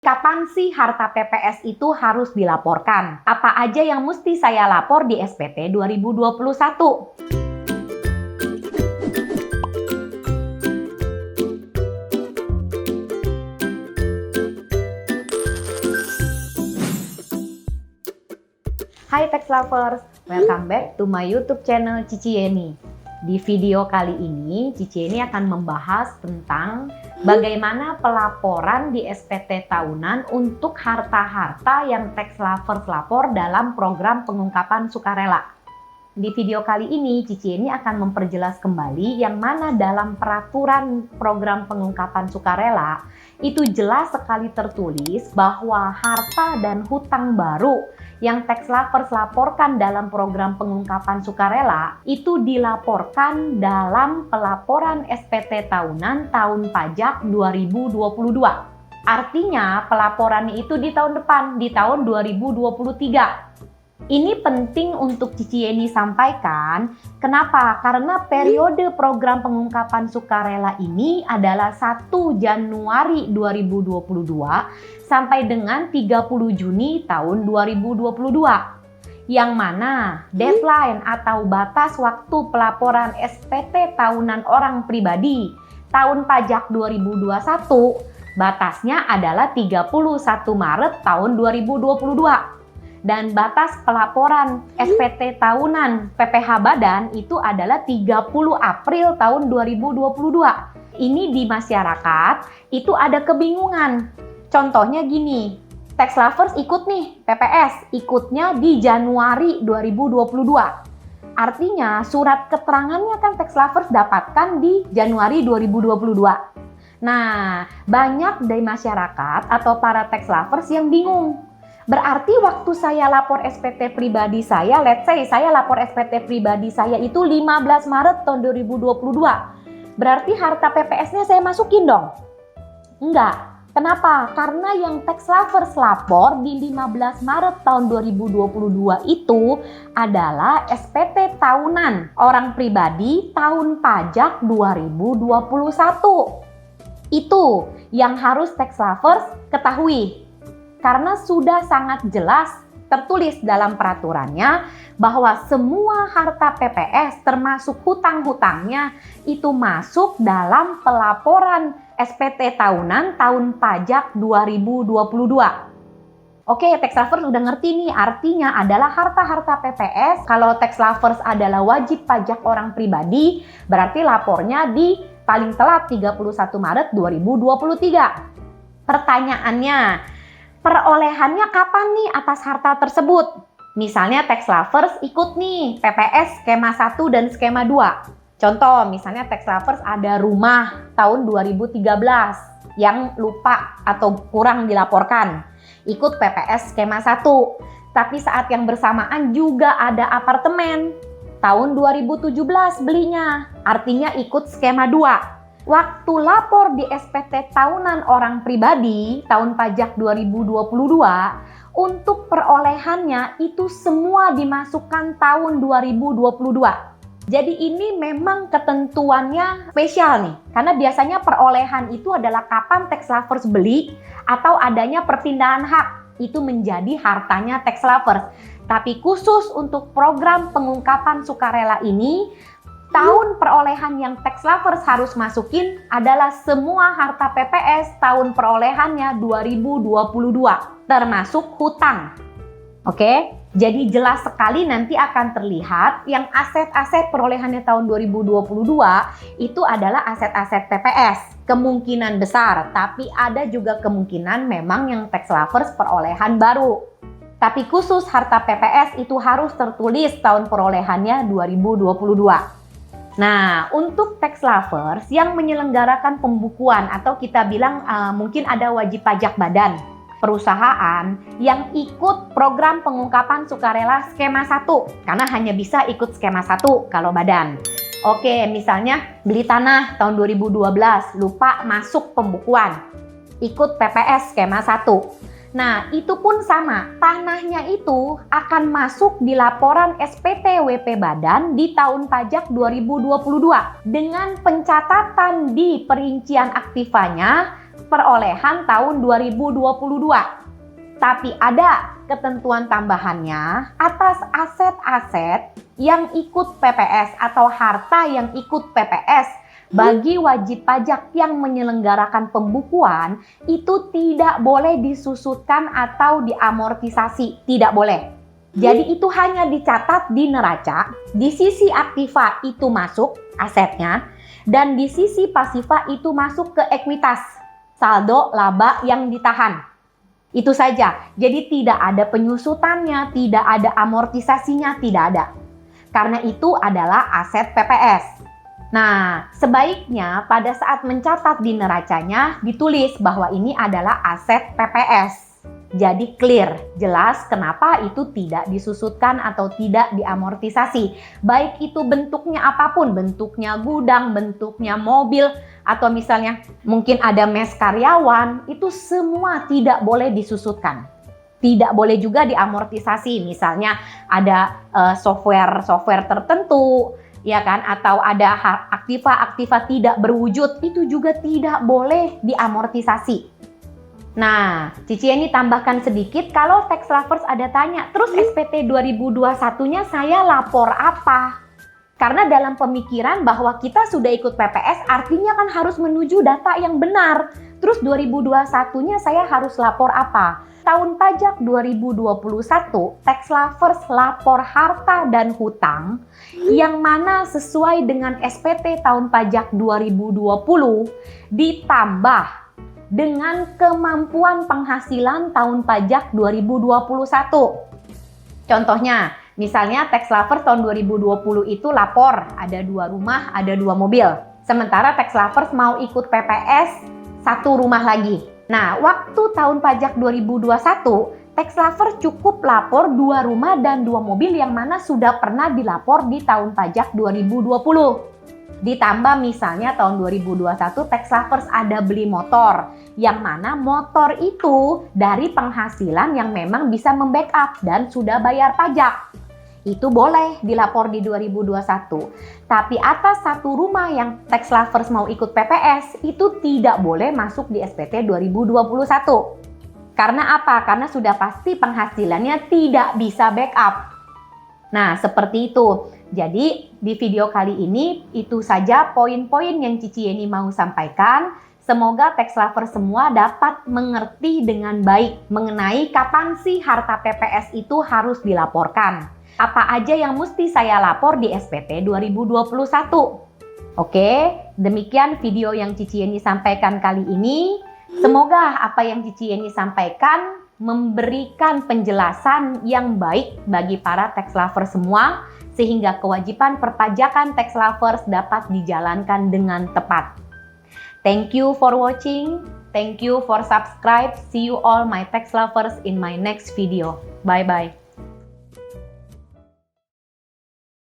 Kapan sih harta PPS itu harus dilaporkan? Apa aja yang mesti saya lapor di SPT 2021? Hai Tax Lovers, welcome back to my YouTube channel Cici Yeni. Di video kali ini, Cici Yeni akan membahas tentang bagaimana pelaporan di SPT tahunan untuk harta-harta yang tax lovers lapor dalam program pengungkapan sukarela. Di video kali ini, Cici Yeni akan memperjelas kembali yang mana dalam peraturan program pengungkapan sukarela itu jelas sekali tertulis bahwa harta dan hutang baru yang tax lovers laporkan dalam program pengungkapan sukarela itu dilaporkan dalam pelaporan SPT tahunan tahun pajak 2022. Artinya pelaporannya itu di tahun depan, di tahun 2023. Ini penting untuk Cici Yeni sampaikan. Kenapa? Karena periode program pengungkapan sukarela ini adalah 1 Januari 2022 sampai dengan 30 Juni tahun 2022. Yang mana deadline atau batas waktu pelaporan SPT tahunan orang pribadi tahun pajak 2021 batasnya adalah 31 Maret tahun 2022. Dan batas pelaporan SPT tahunan PPh Badan itu adalah 30 April tahun 2022. Ini di masyarakat itu ada kebingungan. Contohnya gini, tax lovers ikut nih PPS, ikutnya di Januari 2022. Artinya surat keterangannya kan tax lovers dapatkan di Januari 2022. Nah, banyak dari masyarakat atau para tax lovers yang bingung. Berarti waktu saya lapor SPT pribadi saya, let's say saya lapor SPT pribadi saya itu 15 Maret tahun 2022. Berarti harta PPS-nya saya masukin dong? Enggak. Kenapa? Karena yang tax lovers lapor di 15 Maret tahun 2022 itu adalah SPT tahunan orang pribadi tahun pajak 2021. Itu yang harus tax lovers ketahui. Karena sudah sangat jelas tertulis dalam peraturannya bahwa semua harta PPS termasuk hutang-hutangnya itu masuk dalam pelaporan SPT tahunan tahun pajak 2022. Oke, tax lovers udah ngerti nih, artinya adalah harta-harta PPS. Kalau tax lovers adalah wajib pajak orang pribadi, berarti lapornya di paling telat 31 Maret 2023. Pertanyaannya, perolehannya kapan nih atas harta tersebut? Misalnya tax lovers ikut nih PPS skema 1 dan skema 2. Contoh, misalnya tax lovers ada rumah tahun 2013 yang lupa atau kurang dilaporkan. Ikut PPS skema 1. Tapi saat yang bersamaan juga ada apartemen. Tahun 2017 belinya. Artinya ikut skema 2. Waktu lapor di SPT tahunan orang pribadi tahun pajak 2022 untuk perolehannya itu semua dimasukkan tahun 2022. Jadi ini memang ketentuannya spesial nih, karena biasanya perolehan itu adalah kapan tax lovers beli atau adanya perpindahan hak, itu menjadi hartanya tax lovers. Tapi khusus untuk program pengungkapan sukarela ini, tahun perolehan yang tax lovers harus masukin adalah semua harta PPS tahun perolehannya 2022, termasuk hutang. Oke, jadi jelas sekali nanti akan terlihat yang aset-aset perolehannya tahun 2022 itu adalah aset-aset PPS. Kemungkinan besar, tapi ada juga kemungkinan memang yang tax lovers perolehan baru. Tapi khusus harta PPS itu harus tertulis tahun perolehannya 2022. Nah, untuk tax lovers yang menyelenggarakan pembukuan atau kita bilang mungkin ada wajib pajak badan, perusahaan yang ikut program pengungkapan sukarela skema 1, karena hanya bisa ikut skema 1 kalau badan. Oke, misalnya beli tanah tahun 2012, lupa masuk pembukuan, ikut PPS skema 1. Nah, itu pun sama. Tanahnya itu akan masuk di laporan SPT WP Badan di tahun pajak 2022 dengan pencatatan di perincian aktifanya perolehan tahun 2022. Tapi ada ketentuan tambahannya atas aset-aset yang ikut PPS atau harta yang ikut PPS bagi wajib pajak yang menyelenggarakan pembukuan itu tidak boleh disusutkan atau diamortisasi, tidak boleh. Jadi itu hanya dicatat di neraca, di sisi aktiva itu masuk asetnya, dan di sisi pasifa itu masuk ke ekuitas, saldo laba yang ditahan. Itu saja. Jadi tidak ada penyusutannya, tidak ada amortisasinya, tidak ada. Karena itu adalah aset PPS. Nah, sebaiknya pada saat mencatat di neracanya ditulis bahwa ini adalah aset PPS. Jadi clear, jelas kenapa itu tidak disusutkan atau tidak diamortisasi. Baik itu bentuknya apapun, bentuknya gudang, bentuknya mobil, atau misalnya mungkin ada mes karyawan, itu semua tidak boleh disusutkan. Tidak boleh juga diamortisasi, misalnya ada software tertentu, ya kan, atau ada aktiva tidak berwujud, itu juga tidak boleh diamortisasi. Nah, Cici ini tambahkan sedikit, kalau tax lovers ada tanya, terus SPT 2021-nya saya lapor apa? Karena dalam pemikiran bahwa kita sudah ikut PPS, artinya kan harus menuju data yang benar. Terus 2021-nya saya harus lapor apa? Tahun pajak 2021, tax lovers lapor harta dan hutang yang mana sesuai dengan SPT tahun pajak 2020 ditambah dengan kemampuan penghasilan tahun pajak 2021. Contohnya, misalnya tax lovers tahun 2020 itu lapor ada 2 rumah, ada 2 mobil. Sementara tax lovers mau ikut PPS 1 rumah lagi. Nah, waktu tahun pajak 2021, tax lovers cukup lapor 2 rumah dan 2 mobil yang mana sudah pernah dilapor di tahun pajak 2020. Ditambah misalnya tahun 2021 tax lovers ada beli motor, yang mana motor itu dari penghasilan yang memang bisa membackup dan sudah bayar pajak. Itu boleh dilapor di 2021. Tapi atas 1 rumah yang tax lovers mau ikut PPS itu tidak boleh masuk di SPT 2021. Karena apa? Karena sudah pasti penghasilannya tidak bisa backup. Nah, seperti itu. Jadi, di video kali ini itu saja poin-poin yang Cici Yeni mau sampaikan. Semoga tax lover semua dapat mengerti dengan baik mengenai kapan sih harta PPS itu harus dilaporkan. Apa aja yang mesti saya lapor di SPT 2021. Oke, demikian video yang Cici Yeni sampaikan kali ini. Semoga apa yang Cici Yeni sampaikan memberikan penjelasan yang baik bagi para tax lover semua, sehingga kewajiban perpajakan tax lovers dapat dijalankan dengan tepat. Thank you for watching. Thank you for subscribe. See you all my tax lovers in my next video. Bye-bye.